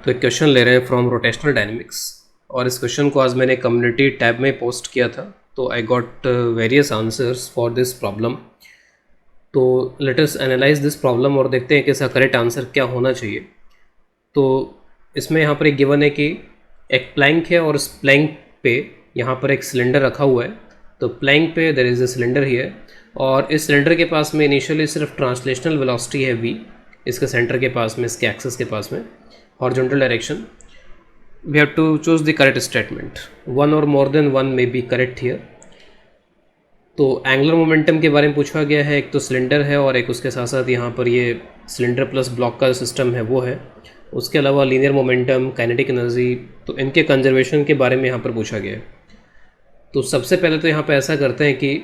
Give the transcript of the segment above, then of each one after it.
तो एक क्वेश्चन ले रहे हैं फ्रॉम रोटेशनल डायनेमिक्स, और इस क्वेश्चन को आज मैंने कम्युनिटी टैब में पोस्ट किया था। तो I got various answers for this problem. तो let us analyse this problem और देखते हैं कि इसका करेक्ट आंसर क्या होना चाहिए। तो इसमें यहाँ पर एक गिवन है कि एक प्लैंक है और इस प्लैंक पे यहाँ पर एक सिलेंडर रखा हुआ है। तो प्लैंक पे there is a cylinder here, और इस सिलेंडर के पास में इनिशियली सिर्फ ट्रांसलेशनल वेलोसिटी है v, इसके सेंटर के पास में, इसके एक्सिस के पास में, horizontal direction. We have to choose the correct statement. One or more than one may be correct here. तो एंगुलर मोमेंटम के बारे में पूछा गया है। एक तो सिलेंडर है और एक उसके साथ साथ यहाँ पर ये सिलेंडर प्लस ब्लॉक का सिस्टम है वो है। उसके अलावा लीनियर मोमेंटम, काइनेटिक एनर्जी, तो इनके कंजर्वेशन के बारे में यहाँ पर पूछा गया है। तो सबसे पहले तो यहाँ पर ऐसा करते हैं कि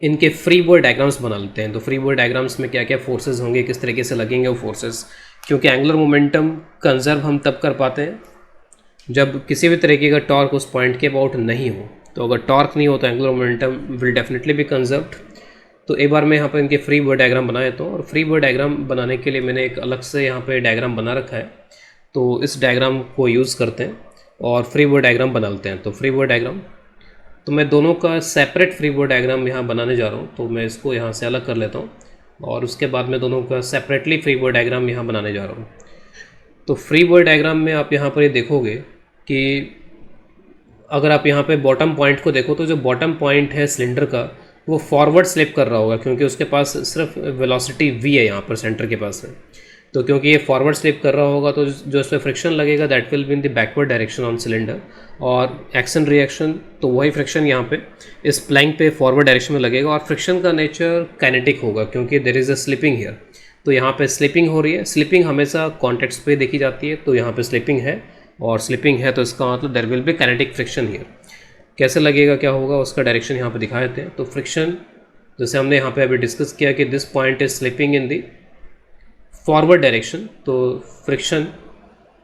इनके फ्री बॉडी डायग्राम्स बना लेते हैं। तो फ्री बॉडी डायग्राम्स में क्या क्या फोर्सेस होंगे, किस तरीके से लगेंगे वो फोर्सेस, क्योंकि एंगुलर मोमेंटम कंजर्व हम तब कर पाते हैं जब किसी भी तरीके का टॉर्क उस पॉइंट के अबाउट नहीं हो। तो अगर टॉर्क नहीं हो तो angular momentum will definitely B conserved. तो एक बार मैं यहाँ पर इनके फ्री बॉडी डायग्राम बना देता हूँ, और फ्री बॉडी डायग्राम बनाने के लिए मैंने एक अलग से यहाँ पे डायग्राम बना रखा है। तो इस डायग्राम को यूज़ करते हैं और फ्री बॉडी डायग्राम बना लेते हैं। तो फ्री बॉडी डायग्राम, तो मैं दोनों का सेपरेट फ्री बॉडी डायग्राम यहाँ बनाने जा रहा हूँ। तो मैं इसको यहाँ से अलग कर लेता हूँ और उसके बाद मैं दोनों का सेपरेटली फ्री बॉडी डायग्राम यहाँ बनाने जा रहा हूँ। तो फ्री बॉडी डायग्राम में आप यहाँ पर ये देखोगे कि अगर आप यहाँ पे बॉटम पॉइंट को देखो तो जो बॉटम पॉइंट है सिलेंडर का वो फॉरवर्ड स्लिप कर रहा होगा, क्योंकि उसके पास सिर्फ वेलोसिटी v है यहाँ पर सेंटर के पास में। तो क्योंकि ये फॉरवर्ड स्लिप कर रहा होगा तो जो इस पर फ्रिक्शन लगेगा that will be in the backward direction on cylinder, और एक्शन रिएक्शन तो वही फ्रिक्शन यहाँ पे इस प्लैंक पे फॉरवर्ड डायरेक्शन में लगेगा। और फ्रिक्शन का नेचर काइनेटिक होगा क्योंकि there is a slipping here. तो यहाँ पे स्लिपिंग हो रही है। स्लिपिंग हमेशा कॉन्टेक्स्ट पे देखी जाती है। तो यहाँ पे स्लिपिंग है और स्लिपिंग है तो इसका मतलब there will be kinetic friction here. कैसे लगेगा, क्या होगा, उसका डायरेक्शन यहाँ पे दिखा देते हैं। तो फ्रिक्शन जैसे हमने यहाँ पे अभी डिस्कस किया कि this point is slipping in the forward direction, तो friction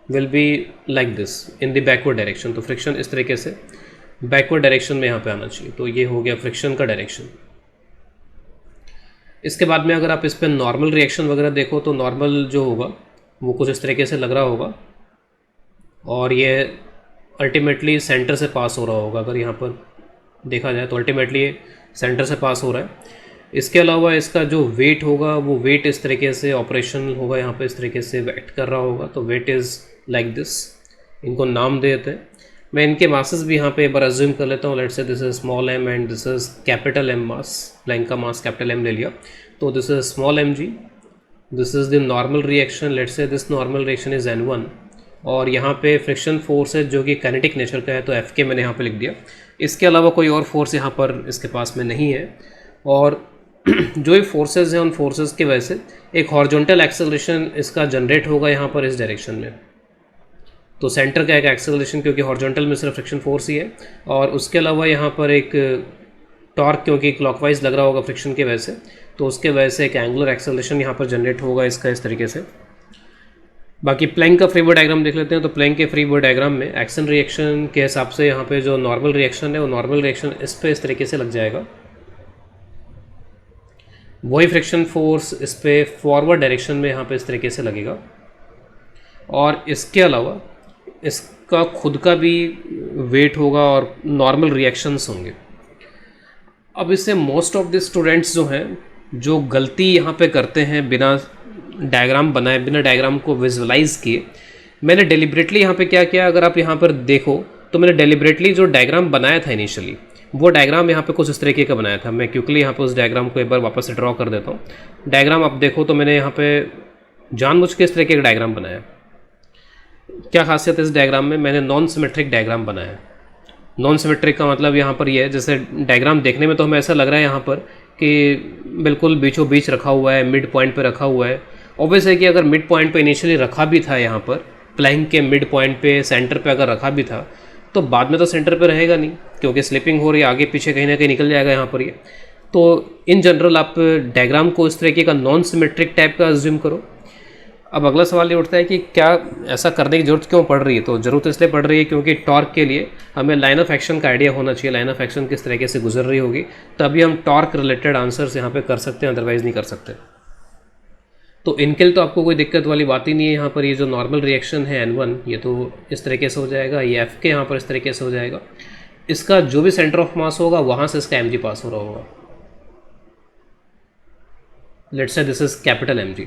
will be like this in the backward direction. तो फ्रिक्शन इस तरीके से बैकवर्ड डायरेक्शन में यहाँ पे आना चाहिए। तो ये हो गया फ्रिक्शन का डायरेक्शन। इसके बाद में अगर आप इस पर नॉर्मल रिएक्शन वगैरह देखो तो नॉर्मल जो होगा वो कुछ इस तरीके से लग रहा होगा, और ये अल्टीमेटली सेंटर से पास हो रहा होगा। अगर यहाँ पर देखा जाए तो अल्टीमेटली ये सेंटर से पास हो रहा है। इसके अलावा इसका जो वेट होगा वो वेट इस तरीके से ऑपरेशन होगा, यहाँ पे इस तरीके से एक्ट कर रहा होगा। तो वेट इज़ लाइक दिस। इनको नाम देते हैं। मैं इनके मासेस भी यहाँ पे एक बार अज्यूम कर लेता हूँ। Let's say this is small m and this is capital M mass. Plank का मास कैपिटल M ले लिया। तो this is small mg, this is the normal reaction. Let's say this normal reaction is n1, और यहाँ पे friction force है जो कि काइनेटिक नेचर का है, तो F के मैंने यहाँ पे लिख दिया। इसके अलावा कोई और फोर्स यहाँ पर इसके पास में नहीं है। और जो ये फोर्सेस हैं उन फोर्सेस की वजह से एक हॉरिजॉन्टल एक्सेलरेशन इसका जनरेट होगा यहाँ पर इस डायरेक्शन में। तो सेंटर का एक एक्सेलरेशन, क्योंकि हॉरिजॉन्टल में सिर्फ फ्रिक्शन फोर्स ही है, और उसके अलावा यहाँ पर एक टॉर्क क्योंकि क्लॉकवाइज लग रहा होगा फ्रिक्शन की वजह से, तो उसके वजह से एक एंगुलर एक्सेलरेशन यहाँ पर जनरेट होगा इसका इस तरीके से। बाकी प्लैंक का फ्री बॉडी डायग्राम देख लेते हैं। तो प्लैंक के फ्री बॉडी डायग्राम में एक्शन रिएक्शन के हिसाब से यहाँ पे जो नॉर्मल रिएक्शन है वो नॉर्मल रिएक्शन इस पे इस तरीके से लग जाएगा। वही फ्रिक्शन फोर्स इस पे फॉरवर्ड डायरेक्शन में यहाँ पे इस तरीके से लगेगा, और इसके अलावा इसका खुद का भी वेट होगा और नॉर्मल रिएक्शंस होंगे। अब इससे मोस्ट ऑफ द स्टूडेंट्स जो हैं जो गलती यहाँ पे करते हैं बिना डायग्राम बनाए, बिना डायग्राम को विजुअलाइज किए, मैंने डेलिबरेटली यहाँ पे क्या किया, अगर आप यहाँ पर देखो तो मैंने डेलिबरेटली जो डायग्राम बनाया था इनिशियली वो डायग्राम यहाँ पे कुछ इस तरीके का बनाया था। मैं क्विकली यहाँ पे उस डायग्राम को एक बार वापस से ड्रॉ कर देता हूँ। डायग्राम आप देखो तो मैंने यहाँ पे जानबूझ के इस तरीके का डायग्राम बनाया। क्या खासियत है इस डायग्राम में, मैंने नॉन सिमेट्रिक डायग्राम बनाया। नॉन सिमेट्रिक का मतलब यहाँ पर ये है, जैसे डायग्राम देखने में तो हमें ऐसा लग रहा है यहाँ पर कि बिल्कुल बीचों बीच रखा हुआ है, मिड पॉइंट पर रखा हुआ है। ऑब्वियस है कि अगर मिड पॉइंट पे इनिशियली रखा भी था, यहाँ पर प्लैंक के मिड पॉइंट पे सेंटर पे अगर रखा भी था तो बाद में तो सेंटर पे रहेगा नहीं, क्योंकि स्लिपिंग हो रही है, आगे पीछे कहीं ना कहीं निकल जाएगा यहाँ पर ये। तो इन जनरल आप डायग्राम को इस तरीके का नॉन सिमेट्रिक टाइप का अज्यूम करो। अब अगला सवाल ये उठता है कि क्या ऐसा करने की ज़रूरत क्यों पड़ रही है। तो ज़रूरत इसलिए पड़ रही है क्योंकि टॉर्क के लिए हमें लाइन ऑफ एक्शन का आइडिया होना चाहिए, लाइन ऑफ एक्शन किस तरीके से गुजर रही होगी, तभी हम टॉर्क रिलेटेड आंसर्स यहाँ पे कर सकते हैं, अदरवाइज़ नहीं कर सकते। तो इनके लिए तो आपको कोई दिक्कत वाली बात ही नहीं है। यहाँ पर ये जो नॉर्मल रिएक्शन है N1 ये तो इस तरीके से हो जाएगा, ये F के यहाँ पर इस तरीके से हो जाएगा। इसका जो भी सेंटर ऑफ मास होगा वहाँ से इसका mg पास हो रहा होगा। Let's say this is capital mg।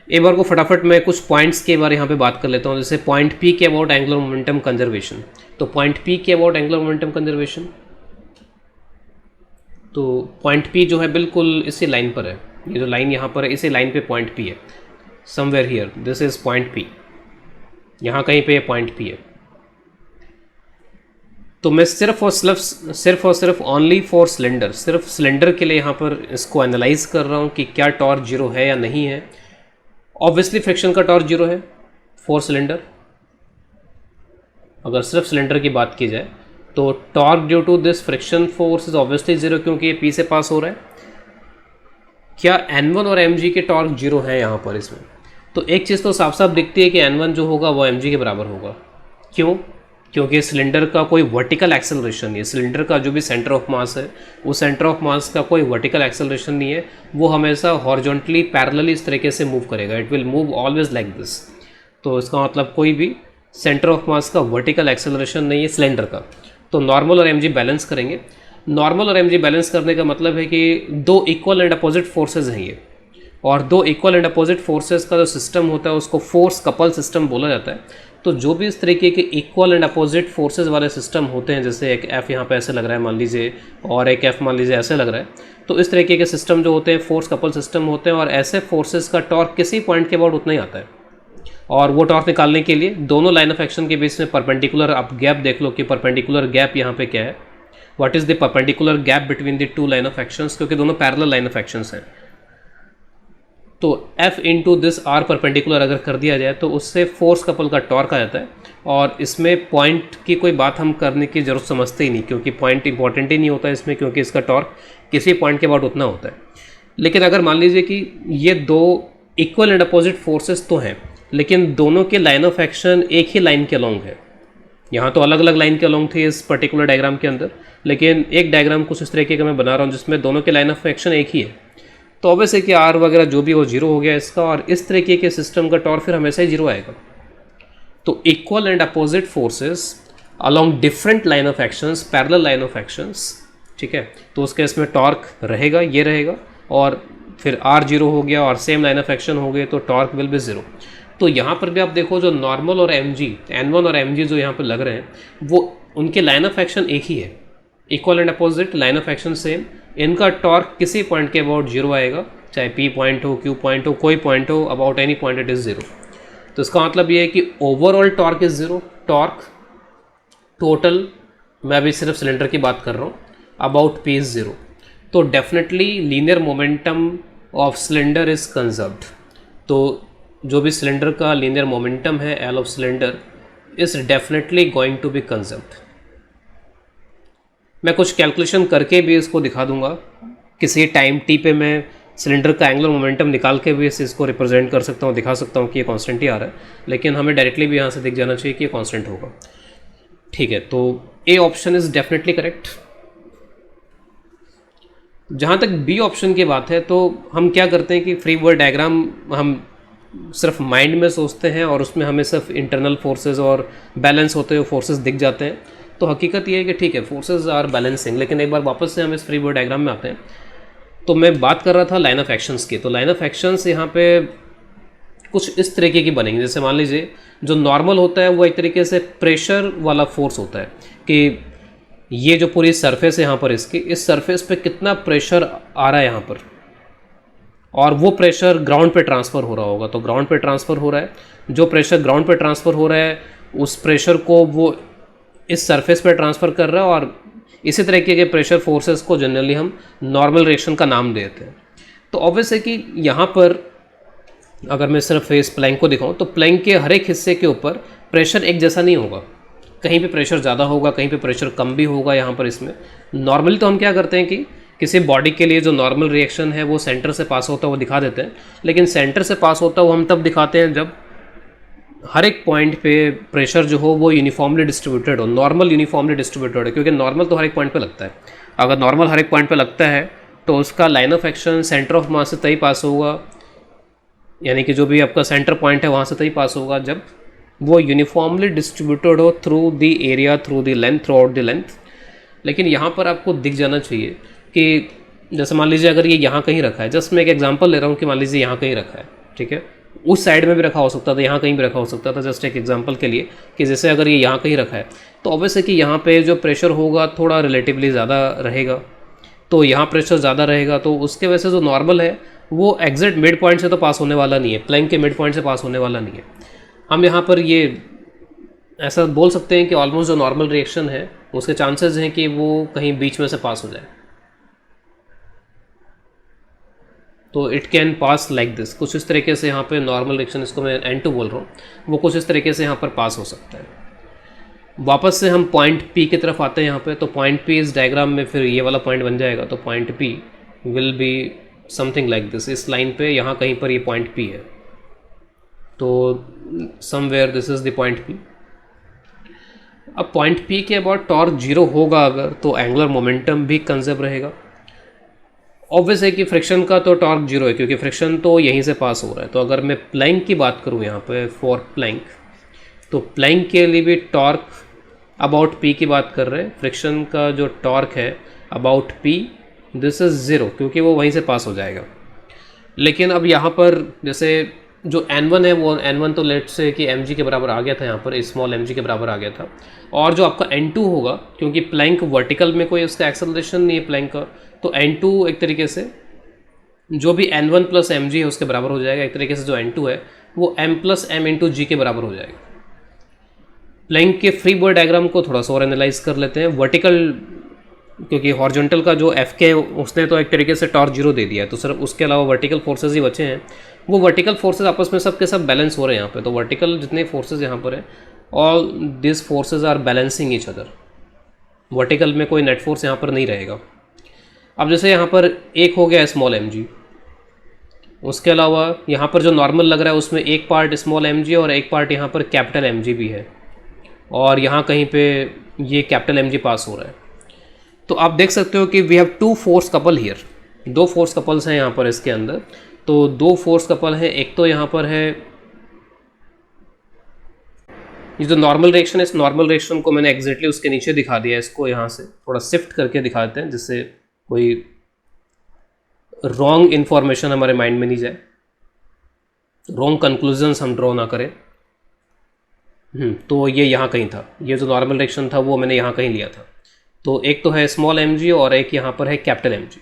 एक बार को फटाफट मैं कुछ पॉइंट्स के बारे यहाँ पे बात कर लेता हूँ, जैसे पॉइंट P के अबाउट एंगुलर मोमेंटम कंजर्वेशन। तो पॉइंट P के अबाउट एंगुलर मोमेंटम कंजर्वेशन, तो पॉइंट P जो है बिल्कुल इसी लाइन पर है, ये जो लाइन यहाँ पर है इसी लाइन पे पॉइंट P है, somewhere here this is point P, यहाँ कहीं पे पॉइंट P है। तो मैं सिर्फ और सिर्फ ओनली फॉर सिलेंडर, सिर्फ सिलेंडर के लिए यहाँ पर इसको एनालाइज कर रहा हूँ कि क्या टॉर्क जीरो है या नहीं है। ऑब्वियसली फ्रिक्शन का टॉर्क जीरो है फॉर सिलेंडर। अगर सिर्फ सिलेंडर की बात की जाए तो torque due to this friction force is obviously zero, क्योंकि ये P से पास हो रहा है। क्या N1 और mg के टॉर्क जीरो है यहाँ पर इसमें? तो एक चीज़ तो साफ साफ दिखती है कि N1 जो होगा वो mg के बराबर होगा। क्यों? क्योंकि सिलेंडर का कोई वर्टिकल एक्सेलरेशन नहीं है। सिलेंडर का जो भी सेंटर ऑफ मास है वो सेंटर ऑफ मास का कोई वर्टिकल एक्सेलरेशन नहीं है, वो हमेशा हॉरिजॉन्टली पैरेलली इस तरीके से मूव करेगा, it will move always like this. तो इसका मतलब कोई भी सेंटर ऑफ मास का वर्टिकल एक्सेलरेशन नहीं है सिलेंडर का। तो नॉर्मल और mg बैलेंस करेंगे। नॉर्मल और mg बैलेंस करने का मतलब है कि दो इक्वल एंड अपोजिट फोर्सेज हैं ये, और दो इक्वल एंड अपोजिट फोर्सेज का जो सिस्टम होता है उसको फोर्स कपल सिस्टम बोला जाता है। तो जो भी इस तरीके के इक्वल एंड अपोजिट फोर्सेज वाले सिस्टम होते हैं, जैसे एक F यहाँ पे ऐसे लग रहा है मान लीजिए, और एक F मान लीजिए ऐसे लग रहा है, तो इस तरीके के सिस्टम जो होते हैं फोर्स कपल सिस्टम होते हैं, और ऐसे फोर्सेज का टॉर्क किसी पॉइंट के अबाउट उतना ही आता है। और वो टॉर्क निकालने के लिए दोनों लाइन ऑफ एक्शन के बीच में परपेंडिकुलर आप गैप देख लो कि परपेंडिकुलर गैप यहाँ पे क्या है, what is the perpendicular gap between the two line of actions, क्योंकि दोनों पैरेलल लाइन ऑफ एक्शंस हैं। तो F into this R perpendicular अगर कर दिया जाए तो उससे फोर्स कपल का टॉर्क आ जाता है। और इसमें पॉइंट की कोई बात हम करने की जरूरत समझते ही नहीं, क्योंकि पॉइंट इंपॉर्टेंट ही नहीं होता इसमें, क्योंकि इसका टॉर्क किसी पॉइंट के बाद उतना होता है। लेकिन अगर मान लीजिए कि ये दो इक्वल एंड अपोजिट फोर्सेस तो हैं, लेकिन दोनों के लाइन ऑफ एक्शन एक ही लाइन के अलोंग है। यहाँ तो अलग अलग लाइन के अलोंग थे इस पर्टिकुलर डायग्राम के अंदर, लेकिन एक डायग्राम कुछ इस तरीके का मैं बना रहा हूँ जिसमें दोनों के लाइन ऑफ एक्शन एक ही है। तो ऑब्वियस है कि R वगैरह जो भी वो जीरो हो गया इसका, और इस तरीके के सिस्टम का टॉर्क फिर हमेशा ही जीरो आएगा। तो equal and opposite forces along different line of actions, parallel line of actions, ठीक है, तो उसके इसमें टॉर्क रहेगा, ये रहेगा, और फिर R जीरो हो गया और सेम लाइन ऑफ एक्शन हो गए तो टॉर्क विल बी जीरो। तो यहाँ पर भी आप देखो जो नॉर्मल और mg, N1 और mg जो यहाँ पर लग रहे हैं वो उनके लाइन ऑफ एक्शन एक ही है, equal and opposite line of action same. इनका टॉर्क किसी पॉइंट के अबाउट जीरो आएगा, चाहे P पॉइंट हो, Q पॉइंट हो, कोई पॉइंट हो, about any point it is zero. तो इसका मतलब ये है कि overall torque is zero, torque total, मैं अभी सिर्फ सिलेंडर की बात कर रहा हूँ, अबाउट P इज जीरो। तो definitely linear momentum of cylinder is conserved. तो जो भी सिलेंडर का लीनियर मोमेंटम है L of cylinder is definitely going to be conserved. मैं कुछ कैलकुलेशन करके भी इसको दिखा दूंगा, किसी टाइम t पे मैं सिलेंडर का एंगुलर मोमेंटम निकाल के भी इसको रिप्रेजेंट कर सकता हूँ, दिखा सकता हूँ कि ये कांस्टेंट ही आ रहा है, लेकिन हमें डायरेक्टली भी यहाँ से दिख जाना चाहिए कि ये कांस्टेंट होगा। ठीक है, तो A option is definitely correct. जहाँ तक B ऑप्शन की बात है तो हम क्या करते हैं कि फ्री बॉडी डायग्राम हम सिर्फ माइंड में सोचते हैं और उसमें हमें सिर्फ इंटरनल फोर्सेस और बैलेंस होते हुए फोर्सेस दिख जाते हैं। तो हकीकत ये है कि ठीक है फोर्सेस आर बैलेंसिंग, लेकिन एक बार वापस से हम इस फ्री बॉडी डायग्राम में आते हैं। तो मैं बात कर रहा था लाइन ऑफ एक्शंस की। तो लाइन ऑफ एक्शंस यहाँ पे कुछ इस तरीके की बनेंगी, जैसे मान लीजिए जो नॉर्मल होता है वो एक तरीके से प्रेशर वाला फोर्स होता है कि ये जो पूरी सरफेस है यहाँ पर इसकी, इस सरफेस पे कितना प्रेशर आ रहा है यहाँ पर, और वो प्रेशर ग्राउंड पे ट्रांसफ़र हो रहा होगा। तो ग्राउंड पे ट्रांसफ़र हो रहा है, जो प्रेशर ग्राउंड पे ट्रांसफ़र हो रहा है उस प्रेशर को वो इस सरफेस पे ट्रांसफ़र कर रहा है, और इसी तरीके के प्रेशर फोर्सेस को जनरली हम नॉर्मल रिएक्शन का नाम देते हैं। तो ऑब्वियस है कि यहाँ पर अगर मैं सिर्फ इस प्लैंक को दिखाऊं तो प्लैंक के हर एक हिस्से के ऊपर प्रेशर एक जैसा नहीं होगा, कहीं पे प्रेशर ज़्यादा होगा, कहीं पे प्रेशर कम भी होगा। यहाँ पर इसमें नॉर्मली तो हम क्या करते हैं कि किसी बॉडी के लिए जो नॉर्मल रिएक्शन है वो सेंटर से पास होता है वो दिखा देते हैं, लेकिन सेंटर से पास होता है वो हम तब दिखाते हैं जब हर एक पॉइंट पे प्रेशर जो हो वो यूनिफॉर्मली डिस्ट्रीब्यूटेड हो, नॉर्मल यूनिफॉर्मली डिस्ट्रीब्यूटेड है, क्योंकि नॉर्मल तो हर एक पॉइंट पे लगता है। अगर नॉर्मल हर एक पॉइंट पे लगता है तो उसका line of action centre of मास से तभी पास होगा यानी कि जो भी आपका सेंटर पॉइंट है वहाँ से तभी पास होगा जब वो यूनिफॉर्मली डिस्ट्रीब्यूटेड हो through the area, through the length, through out the length. लेकिन यहाँ पर आपको दिख जाना चाहिए कि जैसे मान लीजिए अगर ये यहाँ कहीं रखा है, जस्ट मैं एक एग्जांपल ले रहा हूँ कि मान लीजिए यहाँ कहीं रखा है, ठीक है, उस साइड में भी रखा हो सकता था, यहाँ कहीं भी रखा हो सकता था, जस्ट एक एग्जांपल के लिए कि जैसे अगर ये यहाँ कहीं रखा है तो ऑब्वियस है कि यहाँ पे जो प्रेशर होगा थोड़ा रिलेटिवली ज़्यादा रहेगा, तो यहाँ प्रेशर ज़्यादा रहेगा, तो उसके वजह से जो नॉर्मल है वो एग्जैक्ट मिड पॉइंट से तो पास होने वाला नहीं है, प्लैंक के मिड पॉइंट से पास होने वाला नहीं है। हम यहाँ पर ये ऐसा बोल सकते हैं कि ऑलमोस्ट जो नॉर्मल रिएक्शन है उसके चांसेस हैं कि वो कहीं बीच में से पास हो जाए। तो it can pass like this, कुछ इस तरीके से यहाँ पे नॉर्मल रिएक्शन, इसको मैं N2 बोल रहा हूँ, वो कुछ इस तरीके से यहाँ पर पास हो सकता है। वापस से हम पॉइंट P की तरफ आते हैं यहाँ पे, तो पॉइंट P इस डायग्राम में फिर ये वाला पॉइंट बन जाएगा, तो point P will be something like this. इस लाइन पे यहाँ कहीं पर ये पॉइंट P है, तो somewhere this is the point P। अब पॉइंट P के अबाउट टॉर्क 0 होगा अगर, तो एंगुलर मोमेंटम भी कंजर्व रहेगा। ऑब्वियस है कि फ्रिक्शन का तो टॉर्क 0 है क्योंकि फ्रिक्शन तो यहीं से पास हो रहा है। तो अगर मैं प्लैंक की बात करूँ यहाँ पे फॉर प्लैंक, तो प्लैंक के लिए भी टॉर्क अबाउट P की बात कर रहे हैं। फ्रिक्शन का जो टॉर्क है अबाउट P, दिस इज़ 0 क्योंकि वो वहीं से पास हो जाएगा। लेकिन अब यहाँ पर जैसे जो N1 है वो N1 तो लेट से कि mg के बराबर आ गया था, यहाँ पर स्मॉल mg के बराबर आ गया था। और जो आपका N2 होगा, क्योंकि प्लैंक वर्टिकल में कोई उसका एक्सेलरेशन नहीं है प्लैंक का, तो N2 एक तरीके से जो भी N1 प्लस mg है उसके बराबर हो जाएगा। एक तरीके से जो N2 है वो m प्लस m इंटू जी के बराबर हो जाएगा। प्लैंक के फ्री बॉडी डायग्राम को थोड़ा सा और एनालाइज कर लेते हैं। वर्टिकल, क्योंकि हॉरिजॉन्टल का जो एफ के उसने तो एक तरीके से टॉर्क 0 दे दिया है, तो सिर्फ उसके अलावा वर्टिकल फोर्सेज ही बचे हैं। वो वर्टिकल फोर्सेज आपस में सब के सब बैलेंस हो रहे हैं यहाँ पे। तो वर्टिकल जितने फोर्सेज यहाँ पर हैं, all this forces are balancing each other. Vertical में कोई नेट फोर्स यहाँ पर नहीं रहेगा। अब जैसे यहाँ पर एक हो गया स्मॉल mg, उसके अलावा यहाँ पर जो नॉर्मल लग रहा है उसमें एक पार्ट स्मॉल mg और एक पार्ट यहाँ पर कैपिटल mg भी है, और यहाँ कहीं पे ये कैपिटल mg पास हो रहा है। तो आप देख सकते हो कि we have two force couple here, दो फोर्स कपल्स हैं यहाँ पर इसके अंदर। तो दो फोर्स कपल हैं, एक तो यहाँ पर है ये जो नॉर्मल रिएक्शन है, इस नॉर्मल रिएक्शन को मैंने एग्जैक्टली उसके नीचे दिखा दिया है। इसको यहाँ से थोड़ा शिफ्ट करके दिखाते हैं जिससे कोई रॉन्ग इन्फॉर्मेशन हमारे माइंड में नहीं जाए, रॉन्ग कंक्लूजन्स हम ड्रॉ ना करें। तो ये यहाँ कहीं था, ये जो नॉर्मल रिएक्शन था वो मैंने यहाँ कहीं लिया था। तो एक तो है स्मॉल mg और एक यहाँ पर है कैपिटल mg।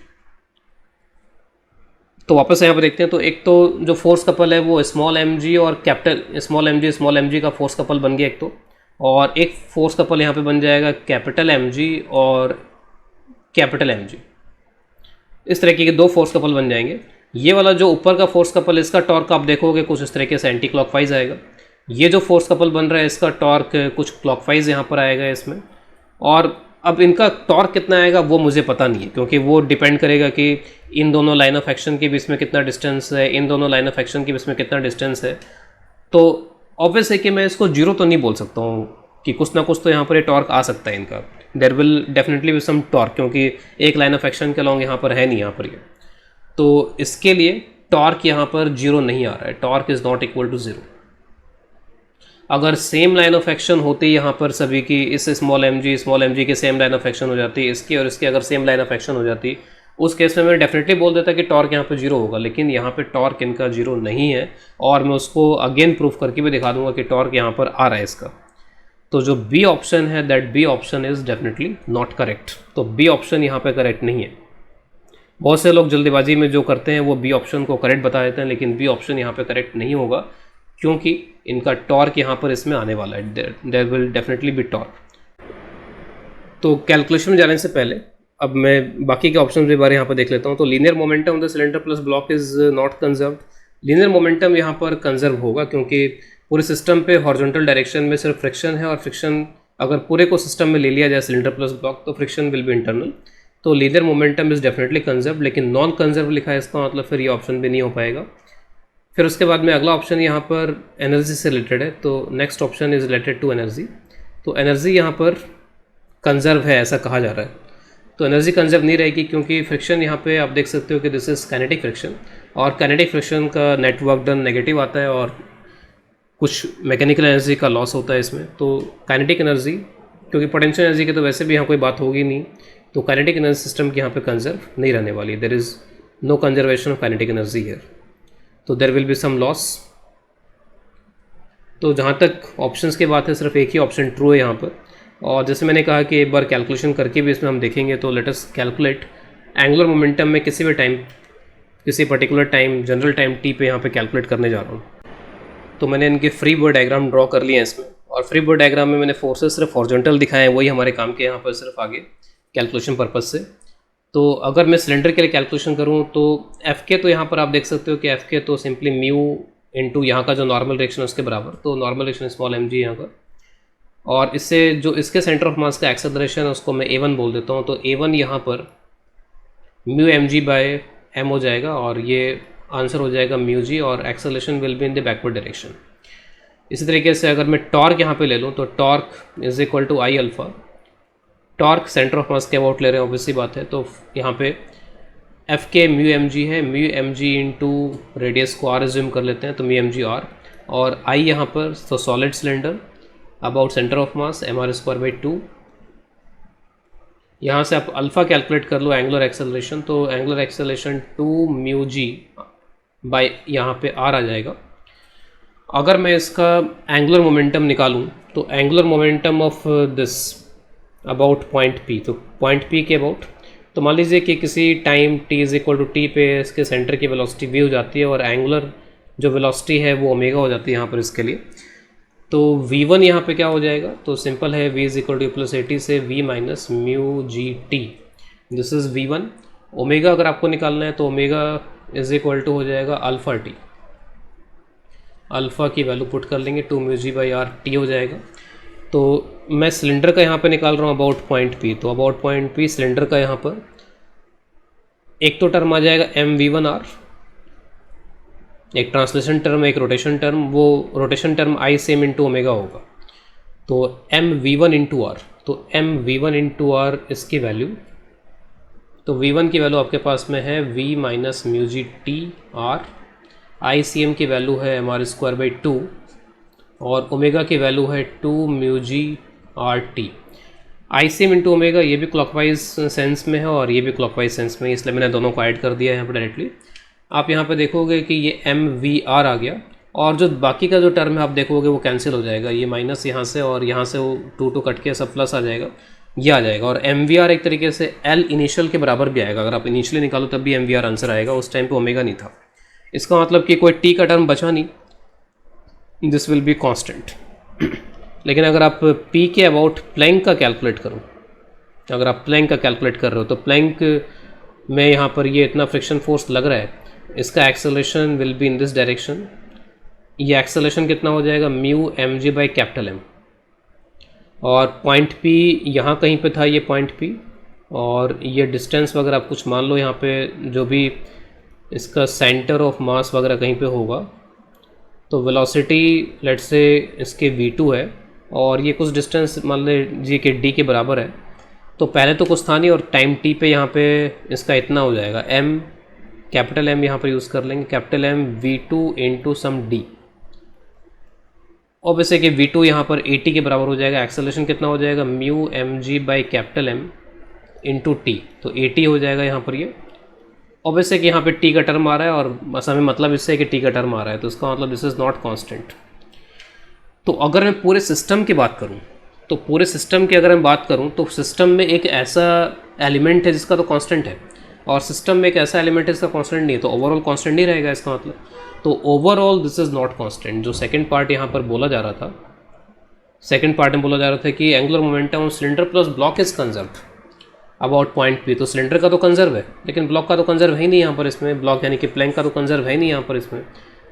तो वापस यहाँ पर देखते हैं। तो एक तो जो फोर्स कपल है वो स्मॉल mg और कैपिटल स्मॉल mg का फोर्स कपल बन गया एक तो, और एक फोर्स कपल यहाँ पे बन जाएगा कैपिटल mg और कैपिटल mg। इस तरीके के दो फोर्स कपल बन जाएंगे। ये वाला जो ऊपर का फोर्स कपल, इसका टॉर्क आप देखोगे कुछ इस तरीके से एंटी क्लॉकवाइज आएगा। ये जो फोर्स कपल बन रहा है इसका टॉर्क कुछ क्लॉकवाइज यहाँ पर आएगा इसमें। और अब इनका टॉर्क कितना आएगा वो मुझे पता नहीं है, क्योंकि वो डिपेंड करेगा कि इन दोनों लाइन ऑफ एक्शन के बीच में कितना डिस्टेंस है, इन दोनों लाइन ऑफ एक्शन के बीच में कितना डिस्टेंस है। तो ऑब्वियस है कि मैं इसको 0 तो नहीं बोल सकता हूँ कि कुछ ना कुछ तो यहाँ पर ये टॉर्क आ सकता है इनका। There will definitely be some torque, क्योंकि एक लाइन ऑफ एक्शन के अलॉन्ग यहाँ पर है नहीं यहाँ पर ये। तो इसके लिए टॉर्क यहाँ पर 0 नहीं आ रहा है, torque is not equal to 0। अगर सेम लाइन ऑफ एक्शन होती यहाँ पर सभी की, इस स्मॉल mg की सेम लाइन ऑफ एक्शन हो जाती, इसकी और इसकी अगर सेम लाइन ऑफ एक्शन हो जाती, उस केस में मैं डेफिनेटली बोल देता कि टॉर्क यहाँ पे 0 होगा। लेकिन यहाँ पे टॉर्क इनका 0 नहीं है, और मैं उसको अगेन प्रूफ करके भी दिखा दूंगा कि टॉर्क यहाँ पर आ रहा है इसका। तो जो बी ऑप्शन है, that B option is definitely not correct. तो बी ऑप्शन यहाँ पर करेक्ट नहीं है। बहुत से लोग जल्दबाजी में जो करते हैं वो बी ऑप्शन को करेक्ट बता देते हैं, लेकिन बी ऑप्शन यहाँ पे करेक्ट नहीं होगा, क्योंकि इनका टॉर्क यहाँ पर इसमें आने वाला है। There will definitely be torque. तो कैलकुलेशन में जाने से पहले अब मैं बाकी के ऑप्शन के बारे यहाँ पर देख लेता हूँ। तो linear momentum of the cylinder plus block is not conserve. Linear momentum यहाँ पर कंजर्व होगा क्योंकि पूरे सिस्टम पे हॉरिजॉन्टल डायरेक्शन में सिर्फ फ्रिक्शन है, और फ्रिक्शन अगर पूरे को सिस्टम में ले लिया जाए सिलेंडर प्लस ब्लॉक तो फ्रिक्शन विल बी इंटरनल। तो linear momentum is definitely conserve, लेकिन नॉन कंजर्व लिखा है, इसका मतलब फिर ये ऑप्शन भी नहीं हो पाएगा। फिर उसके बाद में अगला ऑप्शन यहाँ पर एनर्जी से रिलेटेड है। तो next option is related to energy. तो एनर्जी यहाँ पर कंजर्व है ऐसा कहा जा रहा है। तो एनर्जी कंजर्व नहीं रहेगी, क्योंकि फ्रिक्शन यहाँ पे आप देख सकते हो कि दिस इज़ काइनेटिक फ्रिक्शन, और काइनेटिक फ्रिक्शन का नेट वर्क डन नेगेटिव आता है और कुछ मैकेनिकल एनर्जी का लॉस होता है इसमें। तो काइनेटिक एनर्जी, क्योंकि पोटेंशियल एनर्जी की तो वैसे भी यहाँ कोई बात होगी नहीं, तो काइनेटिक एनर्जी सिस्टम की यहाँ पे कंजर्व नहीं रहने वाली, there is no conservation of kinetic energy here, तो there will be some loss. तो जहाँ तक ऑप्शंस की बात है, सिर्फ एक ही ऑप्शन ट्रू है यहाँ पर। और जैसे मैंने कहा कि एक बार कैलकुलेशन करके भी इसमें हम देखेंगे, तो let us calculate angular momentum में किसी भी टाइम, किसी particular time, general time T पे यहाँ पे कैलकुलेट करने जा रहा हूँ। तो मैंने इनके फ्री बॉडी डायग्राम ड्रॉ कर लिए हैं इसमें, और फ्री बॉडी डायग्राम में मैंने फोर्सेस सिर्फ हॉरिजॉन्टल दिखाए हैं, वही हमारे काम के यहाँ पर सिर्फ आगे कैलकुलेशन पर्पज़ से। तो अगर मैं सिलेंडर के लिए कैलकुलेशन करूँ तो एफ के, तो यहाँ पर आप देख सकते हो कि एफ के तो सिंपली म्यू इंटू यहाँ का जो नॉर्मल डायरेक्शन है उसके बराबर, तो normal direction small m g यहाँ का, और इससे जो इसके सेंटर ऑफ मास का एक्सेलरेशन है उसको मैं A1 बोल देता हूँ, तो A1 यहाँ पर mu m g by m हो जाएगा, और ये आंसर हो जाएगा म्यू जी, और acceleration will be in the backward direction. इसी तरीके से अगर मैं टॉर्क यहाँ पे ले लूँ, तो torque is equal to I alpha, torque centre of mass के अबाउट ले रहे हैं ऑब्वियसली बात है, तो यहाँ पे एफ के म्यू एम जी है, mu m g into radius को आर एज्यूम कर लेते हैं, तो म्यू एम जी आर, और आई यहाँ पर तो solid cylinder about centre of mass m r square by 2। यहाँ से आप अल्फ़ा कैलकुलेट कर लो एंगुलर एक्सेलरेशन, तो angular acceleration 2 mu g by यहाँ पे आर आ जाएगा। अगर मैं इसका एंगुलर मोमेंटम निकालूँ, तो angular momentum of this about point P, तो पॉइंट पी के अबाउट, तो मान लीजिए कि किसी time t is equal to t पे इसके सेंटर की वेलोसिटी v हो जाती है, और एंगुलर जो वेलोसिटी है वो ओमेगा हो जाती है यहाँ पर इसके लिए। तो v1 यहाँ पे क्या हो जाएगा, तो सिंपल है, v is equal two plus eighty से v minus mu G T, this is v1। Omega अगर आपको निकालना है तो ओमेगा इज इक्वल टू हो जाएगा अल्फ़ा टी, अल्फ़ा की वैल्यू पुट कर लेंगे 2 mu g by r t हो जाएगा। तो मैं सिलेंडर का यहाँ पे निकाल रहा हूँ अबाउट पॉइंट पी, तो अबाउट पॉइंट पी सिलेंडर का यहाँ पर एक तो टर्म आ जाएगा एम वी वन आर, एक ट्रांसलेशन टर्म, एक रोटेशन टर्म, वो rotation term I same into omega होगा, तो M V one into R, तो M V one into R इसकी वैल्यू, तो वी वन की वैल्यू आपके पास में है V minus mu G T R, I C M की वैल्यू है एम आर स्क्वायर बाई 2, और ओमेगा की वैल्यू है 2 म्यू जी आर टी। आई सी एम इंटू ओमेगा ये भी क्लॉकवाइज सेंस में है और ये भी क्लॉकवाइज सेंस में है, इसलिए मैंने दोनों को ऐड कर दिया है यहाँ पर डायरेक्टली। आप यहाँ पे देखोगे कि ये एम वी आर आ गया, और जो बाकी का जो टर्म है आप देखोगे वो कैंसिल हो जाएगा, ये माइनस यहाँ से और यहाँ से वो 2 कट के सब प्लस आ जाएगा, ये आ जाएगा। और एम वी आर एक तरीके से एल इनिशियल के बराबर भी आएगा, अगर आप इनिशियली निकालो तब भी एम वी आर आंसर आएगा, उस टाइम पे ओमेगा नहीं था। इसका मतलब कि कोई टी का टर्म बचा नहीं, दिस विल बी कांस्टेंट। लेकिन अगर आप पी के अबाउट प्लैंक का कैलकुलेट करो, अगर आप प्लैंक का कैलकुलेट कर रहे हो, तो प्लैंक में यहाँ पर ये इतना फ्रिक्शन फोर्स लग रहा है, इसका acceleration will be in this direction. ये एक्सेलरेशन कितना हो जाएगा, mu m g by capital M, और पॉइंट पी यहाँ कहीं पे था, ये पॉइंट पी, और ये डिस्टेंस वगैरह आप कुछ मान लो यहाँ पे, जो भी इसका सेंटर ऑफ मास वगैरह कहीं पे होगा, तो वेलोसिटी लेट्स से इसके v2 है, और ये कुछ डिस्टेंस मान लीजिए कि d के बराबर है, तो पहले तो कुछ था नहीं, और टाइम t पे यहाँ पे इसका इतना हो जाएगा, m कैपिटल M यहाँ पर यूज़ कर लेंगे, capital M v2 into sum d, obviously कि v2 यहाँ पर 80 के बराबर हो जाएगा। एक्सेलरेशन कितना हो जाएगा, mu m g by capital M into t, तो 80 हो जाएगा यहाँ पर। ये ऑब्वियसली कि यहाँ पे टी का टर्म आ रहा है, और असल में मतलब इससे है कि टी का टर्म आ रहा है, तो इसका मतलब दिस इज़ नॉट कांस्टेंट। तो अगर मैं पूरे सिस्टम की बात करूँ, तो पूरे सिस्टम की अगर मैं बात करूँ, तो सिस्टम में एक ऐसा एलिमेंट है जिसका तो कांस्टेंट है, और सिस्टम में एक ऐसा एलिमेंट है जिसका कांस्टेंट नहीं है, तो ओवरऑल कांस्टेंट नहीं रहेगा इसका मतलब। तो overall this is not constant. जो सेकंड पार्ट यहाँ पर बोला जा रहा था, सेकंड पार्ट में बोला जा रहा था कि angular momentum of cylinder plus block is conserve about point P, तो सिलेंडर का तो कंजर्व है, लेकिन ब्लॉक का तो कंजर्व है ही नहीं यहाँ पर इसमें, ब्लॉक यानी कि प्लैंक का तो कंजर्व है ही नहीं यहाँ पर इसमें,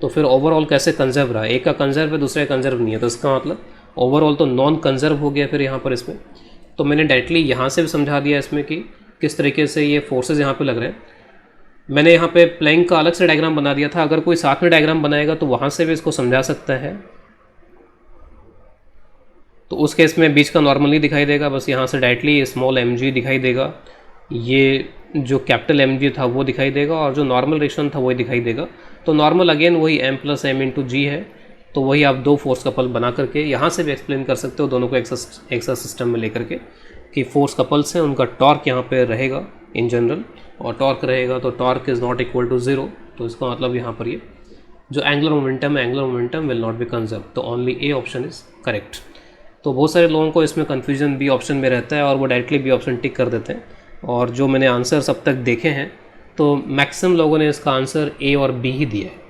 तो फिर ओवरऑल कैसे कंजर्व रहा, एक का कंजर्व है दूसरे का कंजर्व नहीं है, तो इसका मतलब ओवरऑल तो नॉन कंजर्व हो गया फिर यहाँ पर इसमें। तो मैंने डायरेक्टली यहाँ से भी समझा दिया इसमें कि किस तरीके से ये फोर्सेज यहाँ पे लग रहे हैं। मैंने यहाँ पे प्लैंक का अलग से डायग्राम बना दिया था, अगर कोई साथ में डायग्राम बनाएगा तो वहाँ से भी इसको समझा सकता है, तो उस केस में बीच का नॉर्मल नहीं दिखाई देगा, बस यहाँ से डायरेक्टली स्मॉल एम जी दिखाई देगा, ये जो कैपिटल एम जी था वो दिखाई देगा और जो नॉर्मल रिएक्शन था वही दिखाई देगा। तो नॉर्मल अगेन वही m प्लस एम इंटू जी है, तो वही आप दो फोर्स कपल बना करके यहाँ से भी एक्सप्लेन कर सकते हो दोनों को एक सा सिस्टम में लेकर के कि फोर्स कपल्स हैं, उनका टॉर्क यहाँ पे रहेगा इन जनरल, और टॉर्क रहेगा तो torque is not equal to zero. तो इसका मतलब यहाँ पर ये जो एंगुलर मोमेंटम है, angular momentum will not be conserve, तो only A option is correct. तो बहुत सारे लोगों को इसमें कन्फ्यूजन बी ऑप्शन में रहता है और वो डायरेक्टली बी ऑप्शन टिक कर देते हैं, और जो मैंने आंसर्स अब तक देखे हैं तो मैक्सिमम लोगों ने इसका आंसर ए और बी ही दिया है।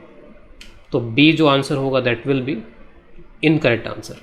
तो बी जो आंसर होगा that will be incorrect answer.